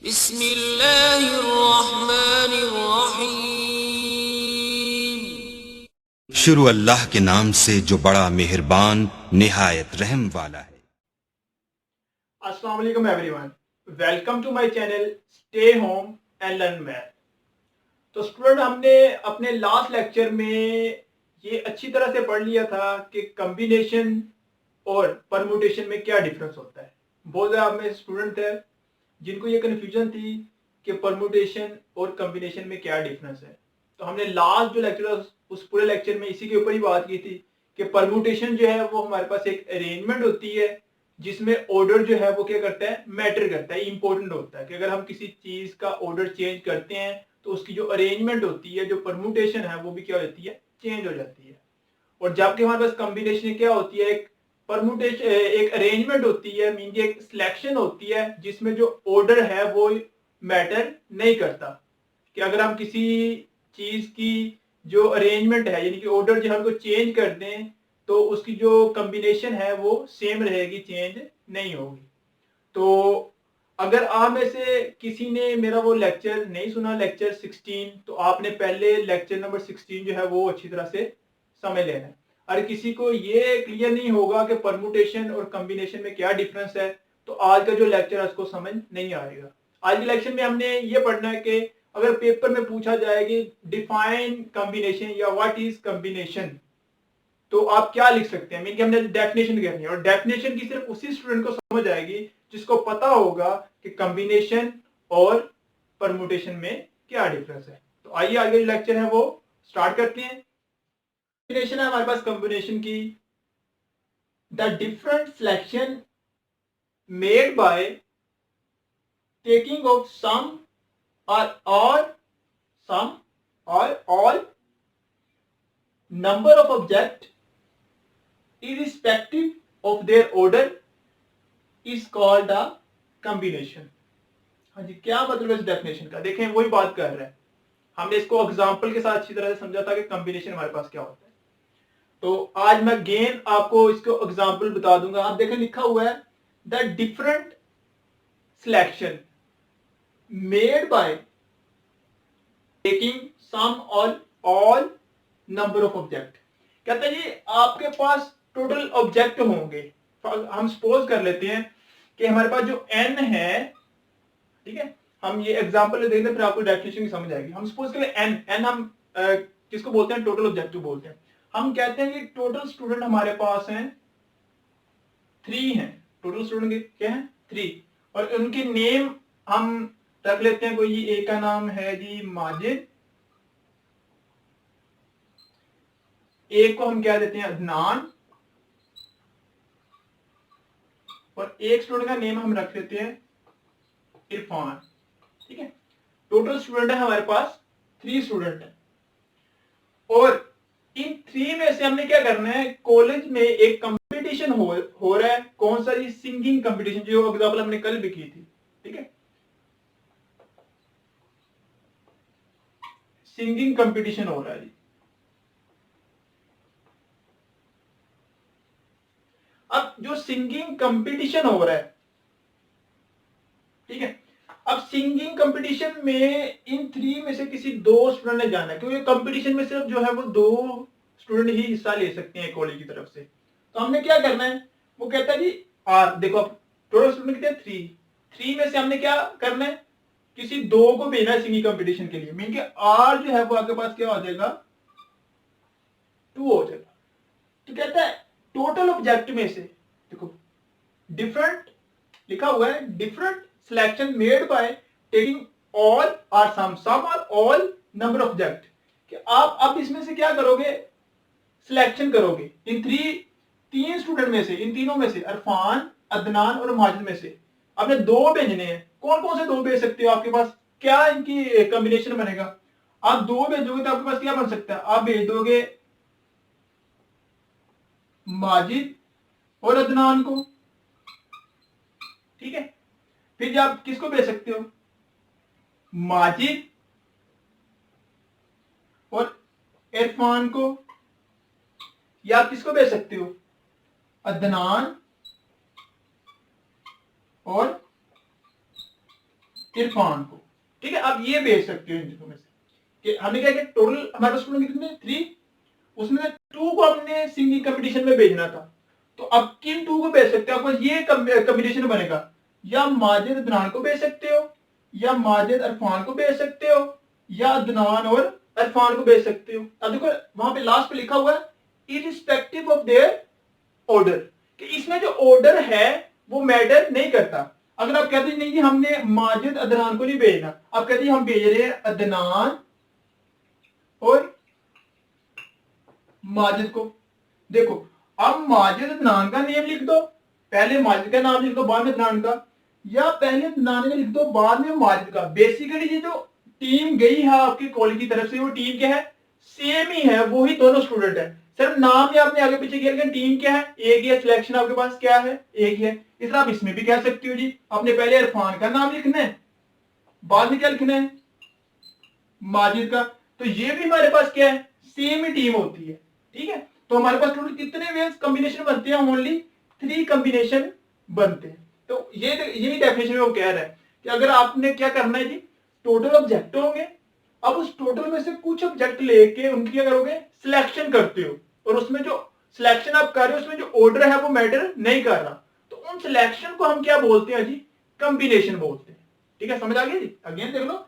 बिस्मिल्लाहिर्रहमानिर्रहीम। शुरू अल्लाह के नाम से जो बड़ा मेहरबान निहायत रहम वाला है। अस्सलाम वालेकुम everyone, welcome to my channel stay home and learn math. तो स्टूडेंट, हमने अपने लास्ट लेक्चर में ये अच्छी तरह से पढ़ लिया था कि कॉम्बिनेशन और परम्यूटेशन में क्या डिफरेंस होता है। बहुत ज़्यादा आप में स्टूडेंट थे जिनको ये कन्फ्यूजन थी कि परम्यूटेशन और कॉम्बिनेशन में क्या डिफरेंस है। तो हमने लास्ट जो लेक्चर था उस पूरे लेक्चर में इसी के ऊपर ही बात की थी कि परम्यूटेशन जो है वो हमारे पास एक अरेंजमेंट होती है जिसमें ऑर्डर जो है वो क्या करता है, मैटर करता है, इंपॉर्टेंट होता है कि अगर हम किसी चीज का ऑर्डर चेंज करते हैं तो उसकी जो अरेंजमेंट होती है, जो परम्यूटेशन है, वो भी क्या होती है, चेंज हो जाती है। और जबकि हमारे पास कॉम्बिनेशन क्या होती है, एक परम्यूटेशन, एक अरेंजमेंट होती है, मीन एक सिलेक्शन होती है जिसमें जो ऑर्डर है वो मैटर नहीं करता। कि अगर हम किसी चीज की जो अरेंजमेंट है, यानी कि ऑर्डर जो हम को चेंज कर दें तो उसकी जो कॉम्बिनेशन है वो सेम रहेगी, चेंज नहीं होगी। तो अगर आप में से किसी ने मेरा वो लेक्चर नहीं सुना, लेक्चर 16, तो आपने पहले लेक्चर नंबर 16 जो है वो अच्छी तरह से समझ लेना है। अगर किसी को ये क्लियर नहीं होगा कि परम्यूटेशन और कॉम्बिनेशन में क्या डिफरेंस है तो आज का जो लेक्चर है उसको समझ नहीं आएगा। आज के लेक्चर में हमने ये पढ़ना है कि अगर पेपर में पूछा जाए कि डिफाइन कॉम्बिनेशन या व्हाट इज कॉम्बिनेशन, तो आप क्या लिख सकते हैं। मीन कि हमने डेफिनेशन करनी है और डेफिनेशन की सिर्फ उसी स्टूडेंट को समझ आएगी जिसको पता होगा कि कॉम्बिनेशन और परम्यूटेशन में क्या डिफरेंस है। तो आइए आगे जो लेक्चर है वो स्टार्ट करते हैं। कॉम्बिनेशन है हमारे पास कॉम्बिनेशन की, the different selection made by taking off some or all number of object irrespective of their order is called a combination। हाँ जी, क्या मतलब है इस डेफिनेशन का? देखें, वही बात कर रहे हैं। हमने इसको एग्जांपल के साथ अच्छी तरह से समझा था कि कॉम्बिनेशन हमारे पास क्या होता है। तो आज मैं अगेन आपको इसको एग्जांपल बता दूंगा। आप देखें, लिखा हुआ है the different selection made by taking some or all number of object. कहते हैं जी आपके पास टोटल ऑब्जेक्ट होंगे। हम सपोज कर लेते हैं कि हमारे पास जो n है, ठीक है, हम ये एग्जांपल देखते हैं फिर आपको डेफिनेशन समझ आएगी। हम सपोज करें n हम किसको बोलते हैं, टोटल ऑब्जेक्टिव बोलते हैं। हम कहते हैं कि टोटल स्टूडेंट हमारे पास हैं 3 हैं। टोटल स्टूडेंट क्या है, 3। और उनके नेम हम रख लेते हैं। कोई एक का नाम है जी माजिद, एक को हम क्या देते हैं अदनान, और एक स्टूडेंट का नेम हम रख लेते हैं इरफान। ठीक है, टोटल स्टूडेंट है हमारे पास 3 स्टूडेंट है। और इन 3 में से हमने क्या करना है, कॉलेज में एक कंपटीशन हो रहा है। कौन सा जी, सिंगिंग कंपटीशन, जो एग्जांपल हमने कल भी की थी। ठीक है, सिंगिंग कंपटीशन हो रहा है जी। अब जो सिंगिंग कंपटीशन हो रहा है, ठीक है, अब सिंगिंग कंपटीशन में इन 3 में से किसी 2 स्टूडेंट ने जाना है, क्योंकि कंपटीशन में सिर्फ जो है वो 2 स्टूडेंट ही हिस्सा ले सकते हैं कॉलेज की तरफ से। तो हमने क्या करना है, वो कहता है जी आर, देखो अब टोटल स्टूडेंट कितने, 3 में से हमने क्या करना है, किसी 2 को भेजना है सिंगिंग कंपटीशन के लिए। मीन के आर जो है वो आपके पास क्या हो जाएगा, 2 हो जाएगा। तो कहता है टोटल ऑब्जेक्ट में से, देखो डिफरेंट लिखा हुआ है, different selection made by taking all और सम or all number of object. कि आप अब इसमें से क्या करोगे, सिलेक्शन करोगे इन 3 स्टूडेंट में से, इन तीनों में से, अरफान, अदनान और माजिद में से आपने 2 भेजने हैं। कौन कौन से 2 भेज सकते हो, आपके पास क्या इनकी कॉम्बिनेशन बनेगा। आप 2 भेजोगे तो आपके पास क्या बन सकता है, आप भेज दोगे माजिद और अदनान को। ठीक है, फिर आप किसको भेज सकते हो, माजिद और इरफान को, या आप किसको भेज सकते हो, अदनान और इरफान को। ठीक है, आप ये भेज सकते हो इन चीजों में से कि हमने क्या किया, टोटल हमारे पास स्टूडेंट कितने 3, उसमें से 2 को हमने सिंगिंग कंपटीशन में भेजना था। तो अब किन 2 को भेज सकते हो, आपको ये कंपटीशन बनेगा, या माजिद अदनान को भेज सकते हो, या माजिद अरफान को भेज सकते हो, या अदनान और अरफान को भेज सकते हो। अब देखो वहां पे लास्ट पे लिखा हुआ है इरिस्पेक्टिव ऑफ देयर ऑर्डर, कि इसमें जो ऑर्डर है वो मैटर नहीं करता। अगर आप कहते हैं नहीं जी हमने माजिद अदनान को नहीं भेजना, आप कहते हैं हम भेज रहे हैं अदनान और माजिद को। देखो अब माजिद अदनान का नेम लिख दो, पहले माजिद का नाम लिख दो बाद में अदनान का, या पहले अदनान का लिख दो बाद में माजिद का। बेसिकली ये जो टीम गई है आपके कॉलेज की तरफ से, वो टीम क्या है, सेम ही है, वो ही दोनों स्टूडेंट है, सिर्फ नाम ही आपने आगे पीछे किया, लेकिन टीम क्या है, एक ही है, सिलेक्शन आपके पास क्या है, एक ही है। इस तरह आप इसमें भी कह सकते हो जी आपने पहले इरफान का नाम लिखना है, बाद में क्या लिखना है, माजिद का। तो ये भी हमारे पास क्या है, सेम ही टीम होती है। ठीक है, तो हमारे पास टोटल कितने वेज कॉम्बिनेशन बनते हैं, ओनली 3 कॉम्बिनेशन बनते हैं। तो ये यही डेफिनेशन में वो कह रहा है कि अगर आपने क्या करना है जी, टोटल ऑब्जेक्ट होंगे, अब उस टोटल में से कुछ ऑब्जेक्ट लेके उनकी क्या करोगे, सिलेक्शन करते हो, और उसमें जो सिलेक्शन आप कर रहे हो उसमें जो ऑर्डर है वो मैटर नहीं कर रहा, तो उन सिलेक्शन को हम क्या बोलते हैं जी, कॉम्बिनेशन बोलते हैं। ठीक है, समझ आ गया जी। अगेन देख लो,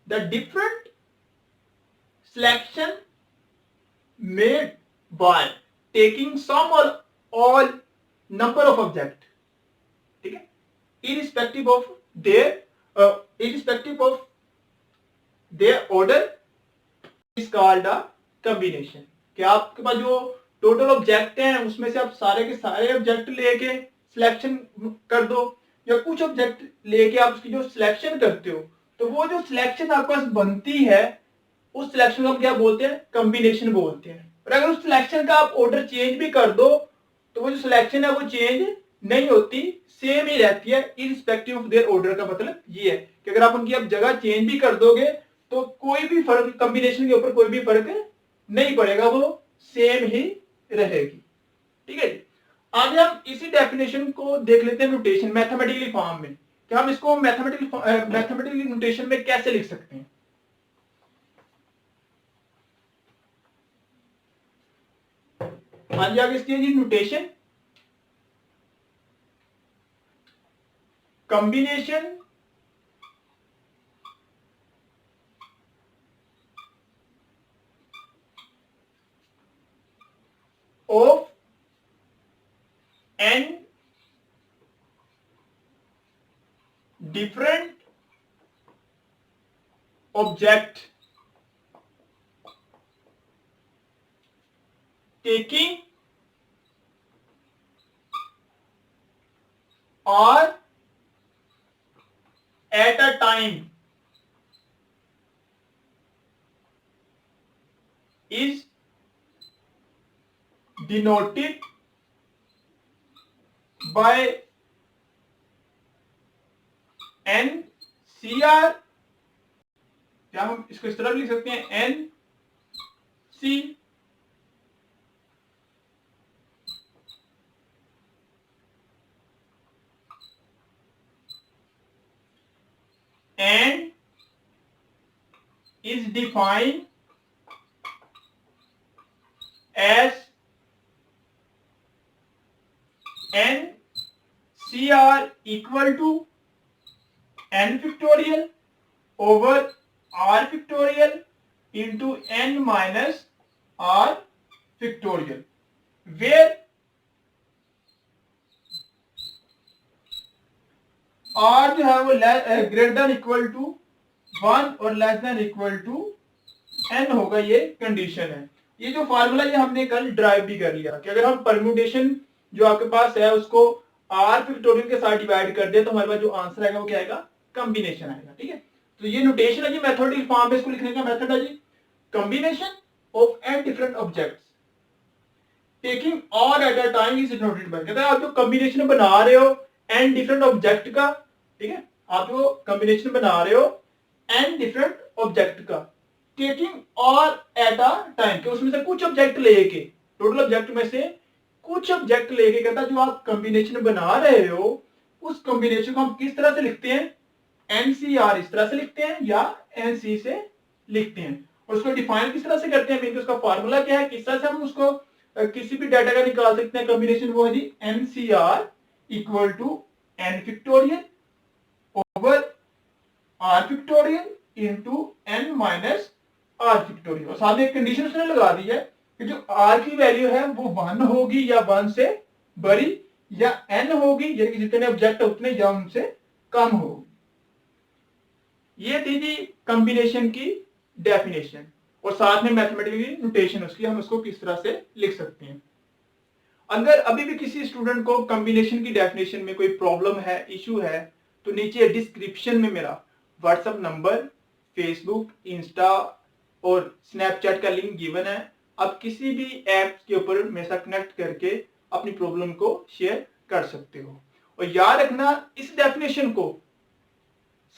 the different selection made by taking some or all number of object, ठीक है, irrespective of their order is called a combination। कि आपके पास जो टोटल ऑब्जेक्ट हैं उसमें से आप सारे के सारे ऑब्जेक्ट लेके सिलेक्शन कर दो, या कुछ ऑब्जेक्ट लेके आप उसकी जो सिलेक्शन करते हो, तो वो जो सिलेक्शन आपके पास बनती है उस सिलेक्शन को हम क्या बोलते हैं, कॉम्बिनेशन बोलते हैं। और अगर उस सिलेक्शन का आप ऑर्डर चेंज भी कर दो तो वो जो सिलेक्शन है वो चेंज नहीं होती, सेम ही रहती है, इररिस्पेक्टिव ऑफ देयर ऑर्डर। का मतलब ये है कि अगर आप उनकी अब जगह चेंज भी कर दोगे तो कोई भी फर्क, कॉम्बिनेशन के ऊपर कोई भी फर्क नहीं पड़ेगा, वो सेम ही रहेगी। ठीक है जी, आगे हम इसी डेफिनेशन को देख लेते हैं नोटेशन, मैथमेटिकली फॉर्म में, कि हम इसको मैथमेटिकली नोटेशन में कैसे लिख सकते हैं। हाँ जी, आगे इसकी जी notation, combination of n different object taking or at a time is denoted by n cr, क्या हम इसको इस तरह लिख सकते हैं, n c and is defined as n cr equal to n factorial over r factorial into n minus r factorial, where r जो है वो ग्रेटर देन इक्वल टू 1 और less than equal to n होगा, ये condition है। ये जो formula ये हमने कल ड्राइव भी कर लिया कि अगर हम परम्यूटेशन जो आपके पास है उसको r फैक्टोरियल के साथ डिवाइड कर दे तो हमारे पास जो आंसर आएगा वो क्या आएगा, कॉम्बिनेशन आएगा। ठीक है, तो ये नोटेशन है जी, मैथमेटिकल फॉर्म में इसको लिखने का मेथड है जी, combination of n different objects taking r at a time is denoted by. कहता है आप जो कॉम्बिनेशन बना रहे हो n डिफरेंट ऑब्जेक्ट का, ठीक है, आप जो कॉम्बिनेशन बना रहे हो n डिफरेंट ऑब्जेक्ट का, taking r at a time, कि उसमें से कुछ ऑब्जेक्ट लेके, टोटल ऑब्जेक्ट में से कुछ ऑब्जेक्ट लेके, कहता जो आप कॉम्बिनेशन बना रहे हो उस कॉम्बिनेशन को हम किस तरह से लिखते हैं, NCR इस तरह से लिखते हैं या NC से लिखते हैं। और उसको डिफाइन किस तरह से करते हैं, मीन उसका फार्मूला क्या है, किस तरह से हम उसको किसी भी डाटा का निकाल सकते हैं कॉम्बिनेशन, वो है जी NCR equal to N factorial over R factorial into N minus R factorial. और साथ में एक कंडीशन उसने लगा दी है कि जो R की वैल्यू है वो 1 होगी या 1 से बड़ी, या N होगी यानी कि जितने ऑब्जेक्ट उतने या उनसे कम होगी। ये थी जी कॉम्बिनेशन की डेफिनेशन, और साथ में मैथमेटिकल नोटेशन उसकी, हम उसको किस तरह से लिख सकते हैं। अगर अभी भी किसी स्टूडेंट को कॉम्बिनेशन की डेफिनेशन में कोई प्रॉब्लम है, इशू है, तो नीचे डिस्क्रिप्शन में मेरा व्हाट्सएप नंबर, फेसबुक, इंस्टा और स्नैपचैट का लिंक गिवन है। आप किसी भी ऐप के ऊपर मेरे साथ कनेक्ट करके अपनी प्रॉब्लम को शेयर कर सकते हो। और याद रखना, इस डेफिनेशन को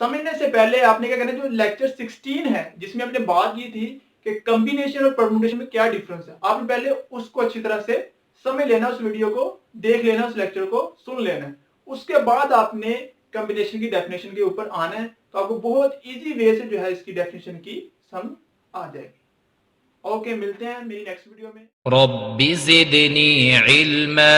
समझने से पहले आपने क्या करना है, जो लेक्चर 16 है जिसमें आपने बात की थी कि कॉम्बिनेशन और परम्यूटेशन में क्या डिफरेंस है, आपने पहले उसको अच्छी तरह से समझ लेना, उस वीडियो को देख लेना, उस लेक्चर को सुन लेना है। उसके बाद आपने कॉम्बिनेशन की डेफिनेशन के ऊपर आना है, तो आपको बहुत इजी वे से जो है इसकी डेफिनेशन की समझ आ जाएगी। ओके, मिलते हैं मेरी नेक्स्ट वीडियो में। रब्बि ज़िदनी इल्मा।